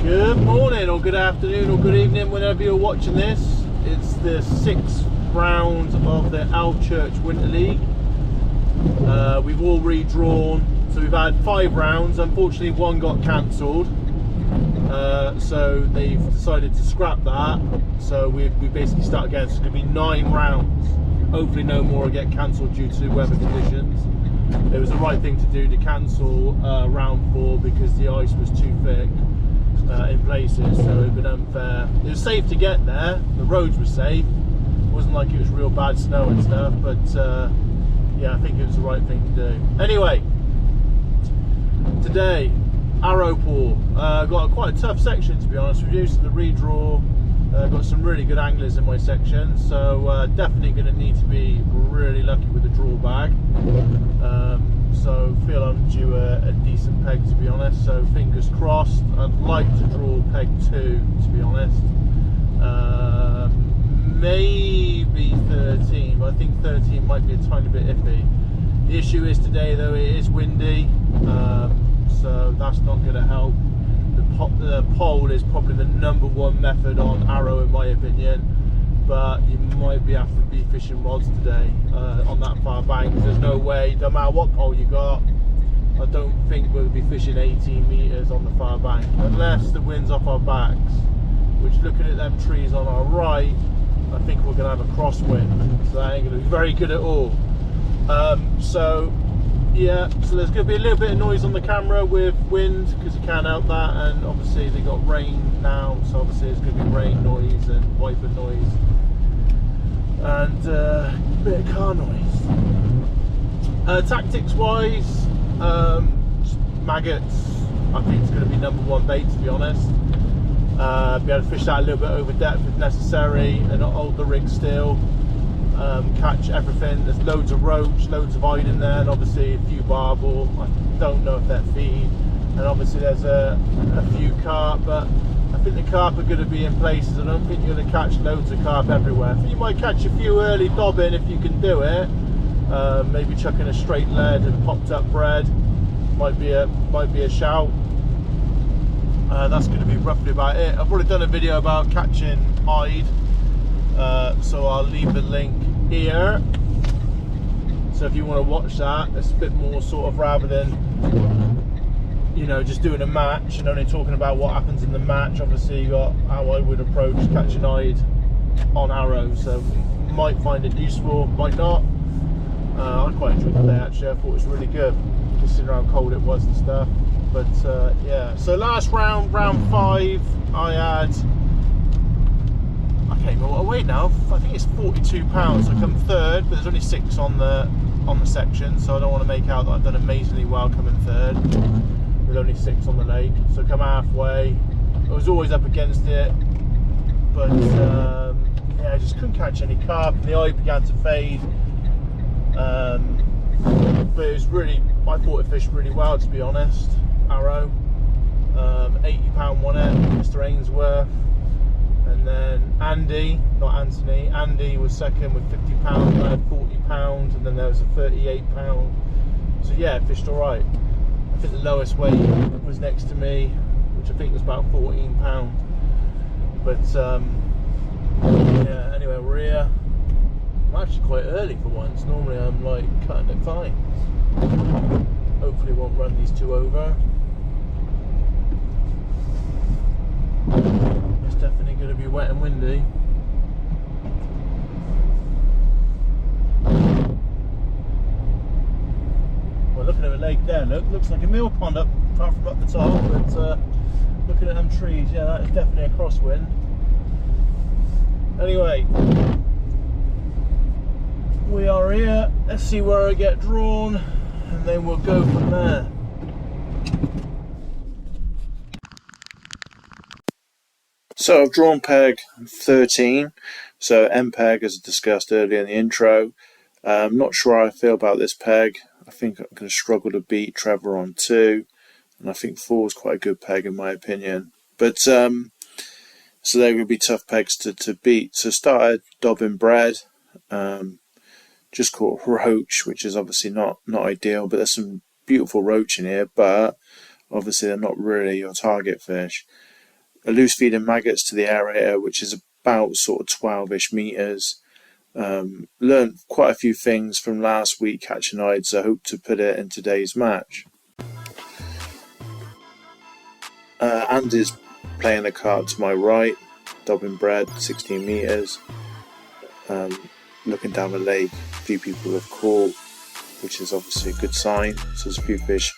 Good morning or good afternoon or good evening whenever you're watching this. It's the 6th round of the Alvechurch Winter League. We've all redrawn, so we've had 5 rounds. Unfortunately one got cancelled, so they've decided to scrap that, so we basically start again. So it's going to be 9 rounds. Hopefully no more get cancelled due to weather conditions. It was the right thing to do to cancel round 4 because the ice was too thick in places, so it would have been unfair. It was safe to get there, the roads were safe, it wasn't like it was real bad snow and stuff, but yeah, I think it was the right thing to do. Anyway, today, arrow pull. Got quite a tough section, to be honest with you, so the redraw. Got some really good anglers in my section, so definitely going to need to be really lucky with the draw bag. So feel I'm due a decent peg, to be honest, so fingers crossed. I'd like to draw peg 2, to be honest. Maybe 13, but I think 13 might be a tiny bit iffy. The issue is today though, it is windy, so that's not going to help. The pole is probably the #1 method on arrow in my opinion, but you might have to be fishing rods today on that far bank. There's no way, no matter what pole you got, I don't think we'll be fishing 18 metres on the far bank unless the wind's off our backs, which, looking at them trees on our right, I think we're going to have a crosswind, so that ain't going to be very good at all. Yeah, so there's going to be a little bit of noise on the camera with wind because you can't help that, and obviously they got rain now, so obviously there's going to be rain noise and wiper noise and a bit of car noise. Tactics wise, maggots I think it's going to be #1 bait, to be honest. Be able to fish that a little bit over depth if necessary and not hold the rig still. Catch everything. There's loads of roach, loads of hide in there, and obviously a few barbel. I don't know if they're feed, and obviously there's a few carp, but I think the carp are going to be in places. I don't think you're going to catch loads of carp everywhere. I think you might catch a few early dobbing if you can do it. Maybe chucking a straight lead and popped up bread might be a shout. That's going to be roughly about it. I've already done a video about catching hide, so I'll leave the link here, so if you want to watch that, it's a bit more sort of, rather than, you know, just doing a match and only talking about what happens in the match. Obviously you got how I would approach catching hide on arrows, so might find it useful, might not. I quite enjoyed the day actually. I thought it was really good considering how cold it was and stuff, but yeah. So last round, round 5, I had, I can't remember what I weighed now. I think it's 42 pounds. So I come 3rd, but there's only 6 on the section, so I don't want to make out that I've done amazingly well coming 3rd with only 6 on the lake. So I come halfway. I was always up against it, but yeah, I just couldn't catch any carp, and the eye began to fade. But it was really, I thought it fished really well, to be honest. Arrow, 80 pound won it, Mr. Ainsworth. And then Andy, not Anthony, Andy was second with 50 pounds, I had 40 pounds, and then there was a 38 pound. So yeah, it fished alright. I think the lowest weight was next to me, which I think was about 14 pounds. But yeah, anyway, we're here. I'm actually quite early for once. Normally I'm like cutting it fine. Hopefully won't run these 2 over. It's definitely going to be wet and windy. Well, looking at the lake there, looks like a mill pond up, apart from up the top, but looking at them trees, yeah, that is definitely a crosswind. Anyway, we are here. Let's see where I get drawn, and then we'll go from there. So I've drawn peg 13, so M peg as discussed earlier in the intro. I'm not sure how I feel about this peg. I think I'm going to struggle to beat Trevor on 2, and I think 4 is quite a good peg in my opinion. But so they're going to be tough pegs to beat. So started dobbing bread, just caught roach, which is obviously not ideal, but there's some beautiful roach in here, but obviously they're not really your target fish. loose feeding maggots to the aerator, which is about sort of 12-ish meters. Learned quite a few things from last week catching hides, so I hope to put it in today's match. Andy's playing a cart to my right, dobbing bread, 16 meters. Looking down the lake, a few people have caught, which is obviously a good sign. So there's a few fish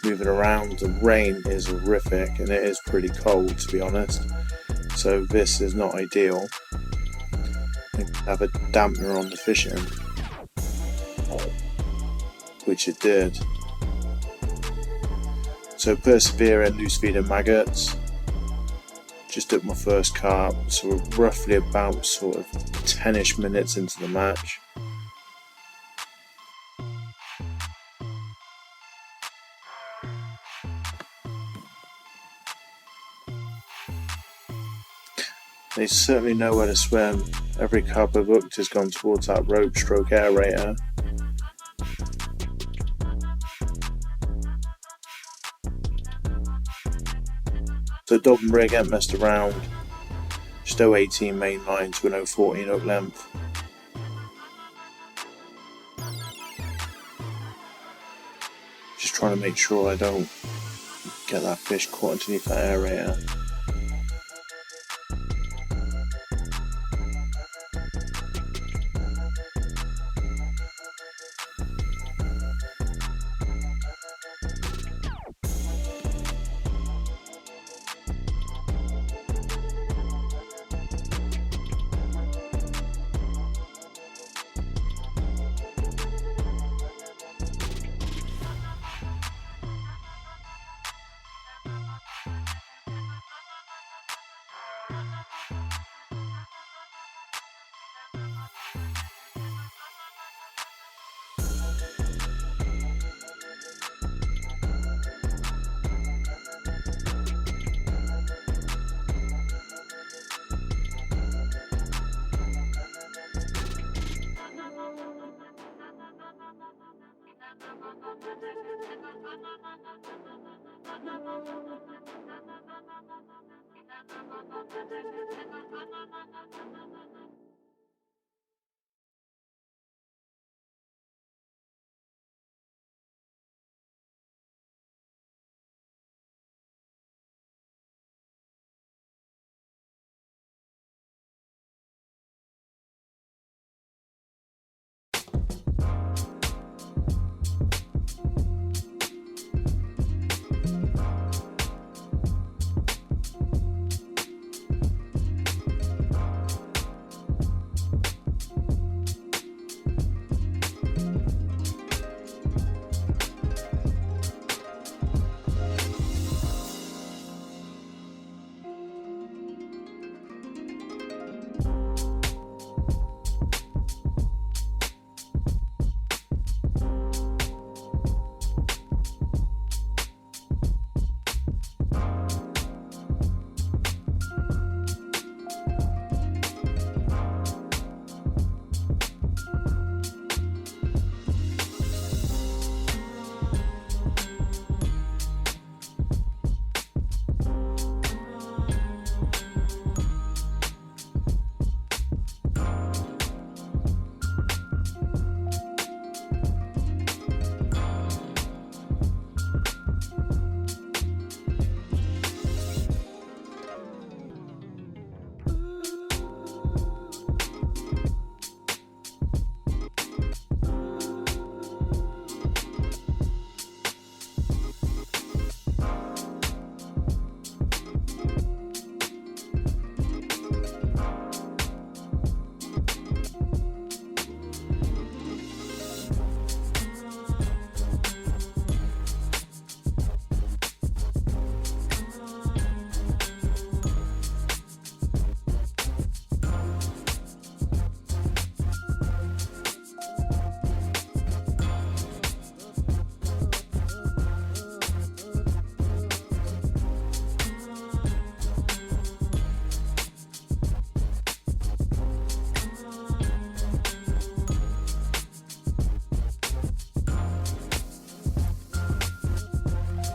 moving around. The rain is horrific and it is pretty cold, to be honest, so this is not ideal. I have a dampener on the fishing, which it did. So persevering, loose feeding maggots. Just took my first carp, so we're roughly about sort of 10ish minutes into the match. They certainly know where to swim. Every carp I've hooked has gone towards that rope stroke aerator. So dob and rig ain't messed around. Just 018 main line to an 014 hook length. Just trying to make sure I don't get that fish caught underneath that aerator.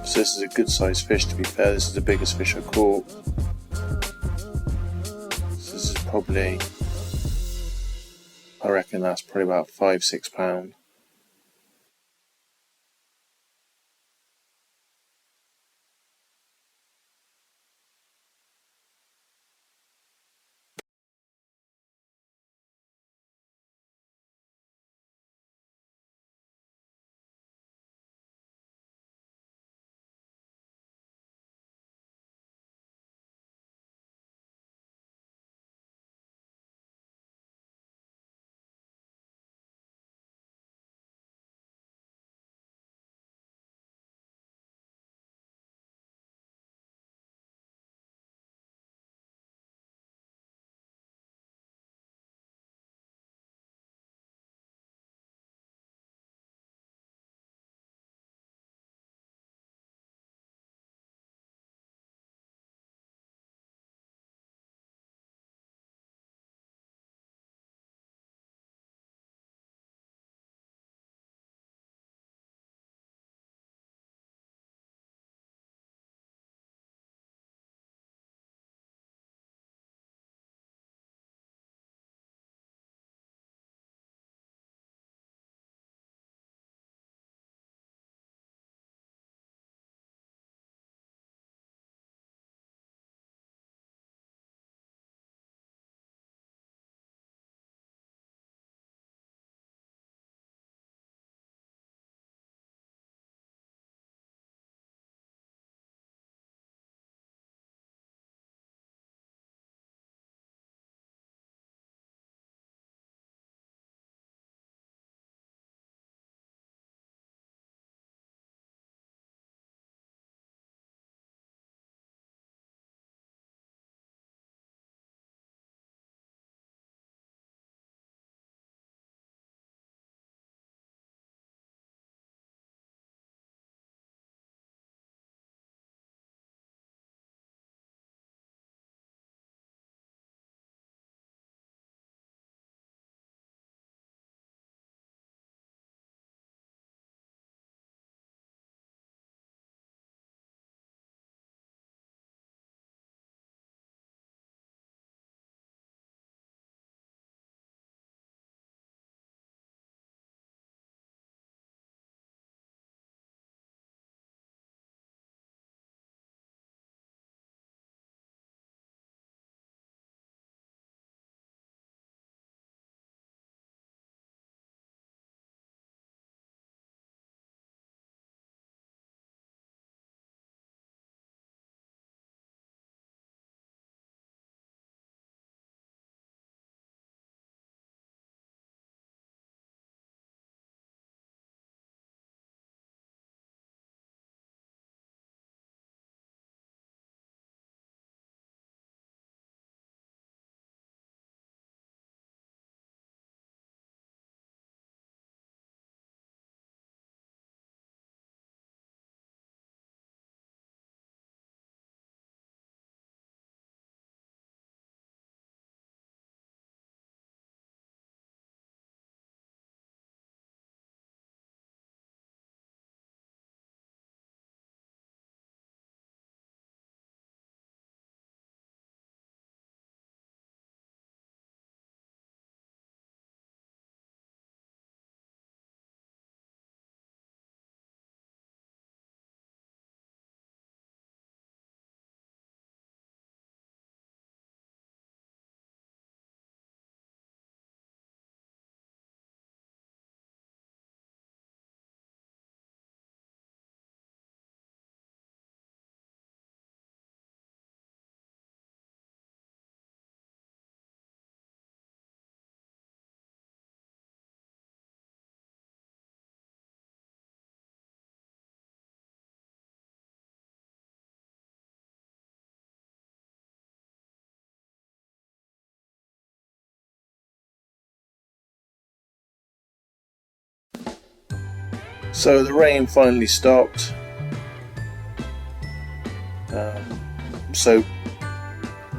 So this is a good sized fish, to be fair. This is the biggest fish I caught. probably, I reckon that's probably about £5-6. So the rain finally stopped. So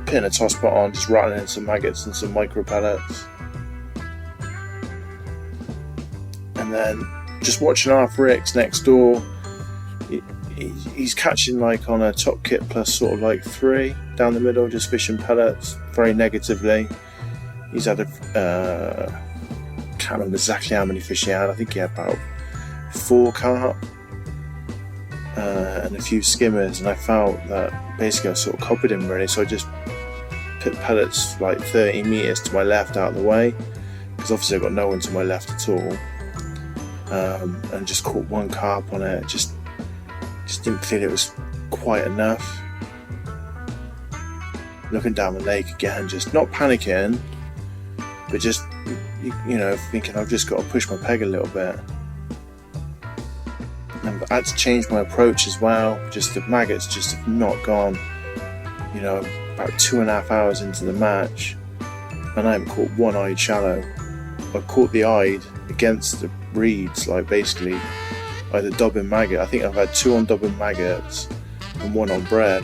putting a toss pot on, just rattling in some maggots and some micro pellets, and then just watching Arth Ricks next door. He's catching like on a top kit plus sort of like 3 down the middle, just fishing pellets, very negatively. He's had can't remember exactly how many fish he had. I think he had about 4 carp and a few skimmers, and I felt that basically I sort of copied him really. So I just put pellets like 30 meters to my left out of the way, because obviously I got no one to my left at all, and just caught 1 carp on it. Just didn't feel it was quite enough. Looking down the lake again, just not panicking, but just thinking I've just got to push my peg a little bit. And I had to change my approach as well. Just the maggots just have not gone. About 2.5 hours into the match, and I haven't caught 1 eyed shallow. I caught the eyed against the reeds, like basically either dobbin maggot. I think I've had 2 on dobbin maggots and 1 on bread.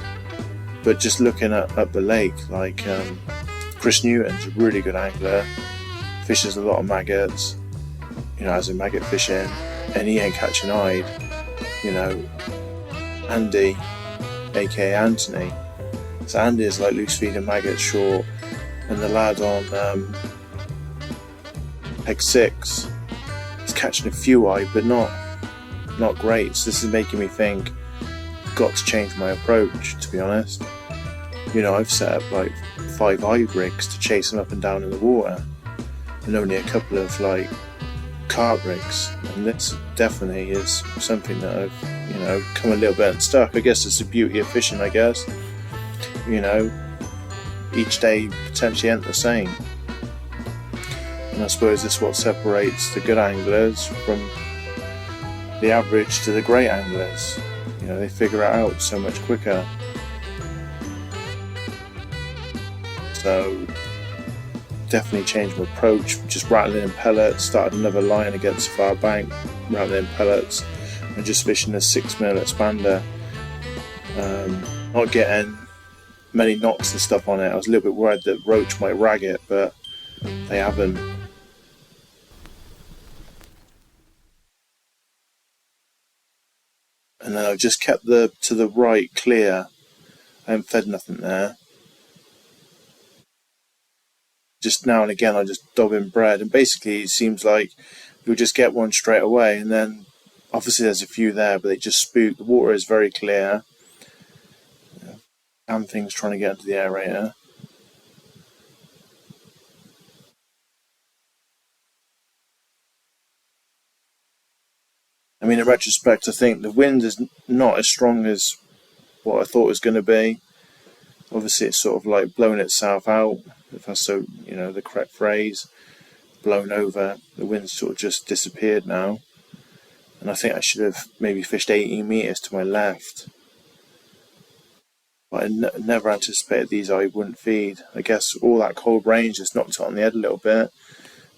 But just looking at the lake, like Chris Newton's a really good angler, fishes a lot of maggots, as a maggot fishing, and he ain't catching eyed. Andy, aka Anthony. So Andy is like loose feeding maggots short, and the lad on peg 6 is catching a few eyed, but not great. So this is making me think I've got to change my approach, to be honest. I've set up like 5 eyed rigs to chase them up and down in the water, and only a couple of like carp rigs, and this definitely is something that I've come a little bit unstuck. I guess it's the beauty of fishing, I guess. Each day potentially ain't the same, and I suppose this is what separates the good anglers from the average to the great anglers. They figure it out so much quicker. So definitely changed my approach, just rattling in pellets, started another line against the far bank, rattling in pellets, and just fishing a 6mm expander. Not getting many knocks and stuff on it. I was a little bit worried that roach might rag it, but they haven't. And then I've just kept to the right clear. I haven't fed nothing there. Just now and again I just dob in bread, and basically it seems like you'll just get one straight away, and then obviously there's a few there, but they just spook. The water is very clear. Damn thing's trying to get into the aerator. I mean, in retrospect, I think the wind is not as strong as what I thought it was going to be. Obviously it's sort of like blown itself out, if that's the correct phrase. Blown over. The wind's sort of just disappeared now, and I think I should have maybe fished 18 meters to my left, but I never anticipated these I wouldn't feed. I guess all that cold rain just knocked it on the head a little bit,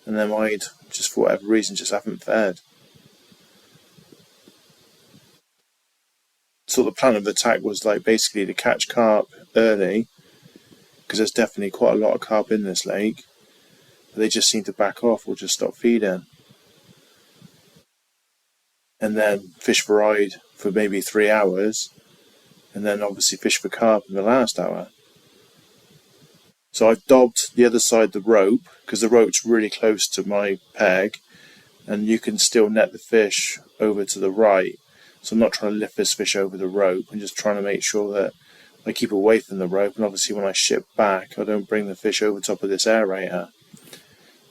and then I'd just for whatever reason just haven't fed. So the plan of attack was like basically to catch carp early, because there's definitely quite a lot of carp in this lake. They just seem to back off or just stop feeding, and then fish for eyed for maybe 3 hours, and then obviously fish for carp in the last hour. So I've dobbed the other side of the rope, because the rope's really close to my peg, and you can still net the fish over to the right. So I'm not trying to lift this fish over the rope. I'm just trying to make sure that I keep away from the rope, and obviously when I ship back I don't bring the fish over top of this aerator.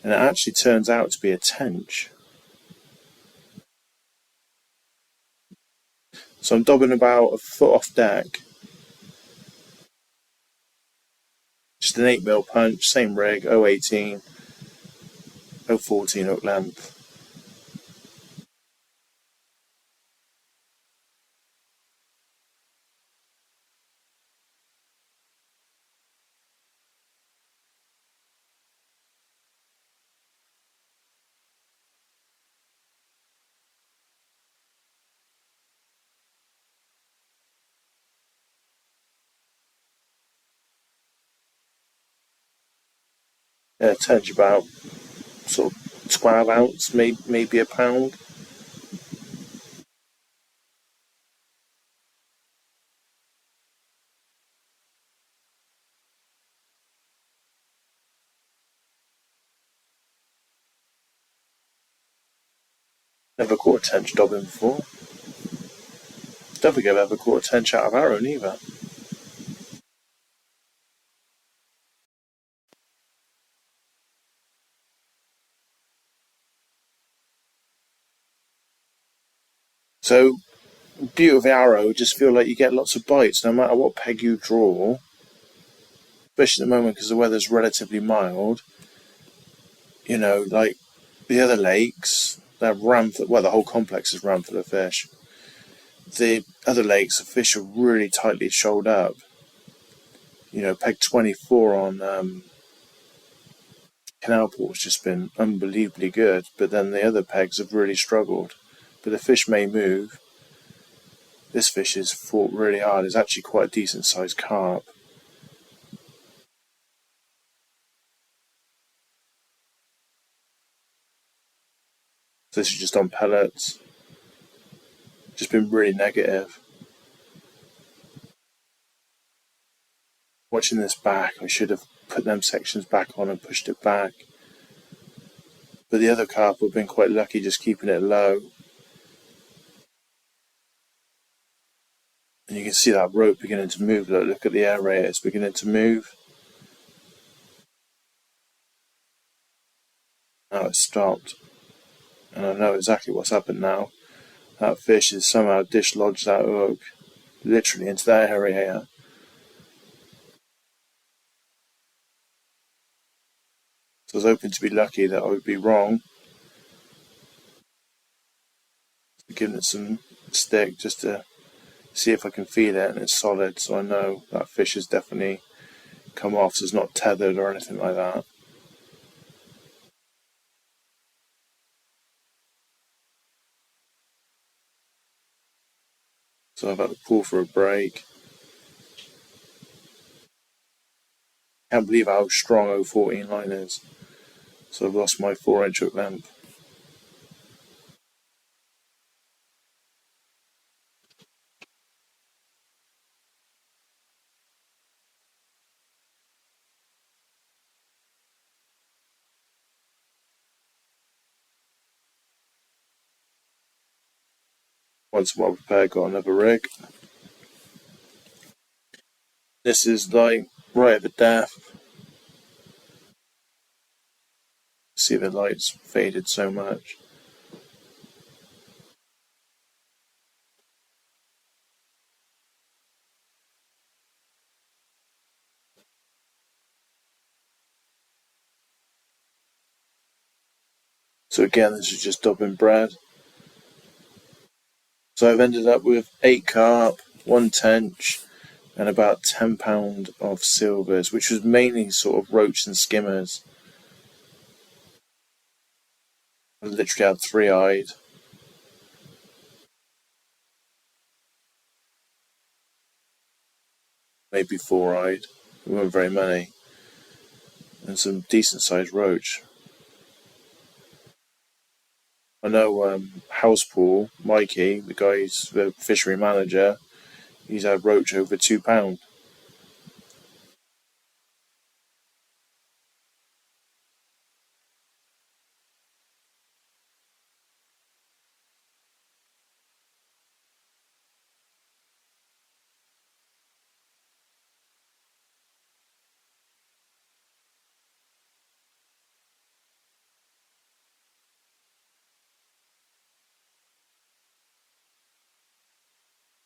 And it actually turns out to be a tench. So I'm dobbing about a foot off deck. Just an 8mm punch, same rig, 018, 014 hook length. Tench about sort of 12 ounce, maybe a pound. Never caught a tench dobbin before. Don't think I've ever caught a tench out of arrow neither. So, beauty of the arrow, just feel like you get lots of bites no matter what peg you draw. Especially at the moment because the weather's relatively mild. You know, like the other lakes, they're rammed. Well, the whole complex is rammed full of fish. The other lakes, the fish are really tightly shoaled up. You know, peg 24 on Canal Port's just been unbelievably good, but then the other pegs have really struggled. But the fish may move. This fish is fought really hard. It's actually quite a decent sized carp. So this is just on pellets. Just been really negative. Watching this back, I should have put them sections back on and pushed it back. But the other carp have been quite lucky just keeping it low. And you can see that rope beginning to move. Look at the aerator, it's beginning to move. Now it's stopped. And I know exactly what's happened now. That fish has somehow dislodged that hook literally into that aerator. So I was hoping to be lucky that I would be wrong. Giving it some stick just to see if I can feel it, and it's solid, so I know that fish has definitely come off, so it's not tethered or anything like that. So I've had to pull for a break. Can't believe how strong 014 line is. So I've lost my 4-inch hook length. Once I'm well prepared, got another rig. This is like right at the depth. See the lights faded so much. So again, this is just dubbing bread. So I've ended up with 8 carp, 1 tench, and about £10 of silvers, which was mainly sort of roach and skimmers. I literally had 3-eyed. Maybe 4-eyed. There weren't very many. And some decent sized roach. I know Housepool, Mikey, the guy who's the fishery manager, he's had roach over £2.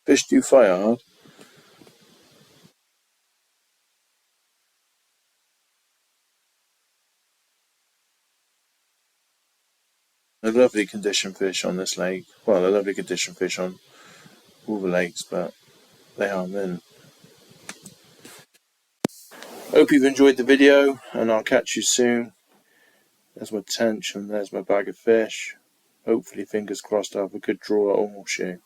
Fish do fight hard. They're lovely condition fish on this lake. Well, they're lovely condition fish on all the lakes, but they are mint. Hope you've enjoyed the video, and I'll catch you soon. There's my tench and there's my bag of fish. Hopefully, fingers crossed, I'll have a good draw at Horseshoe.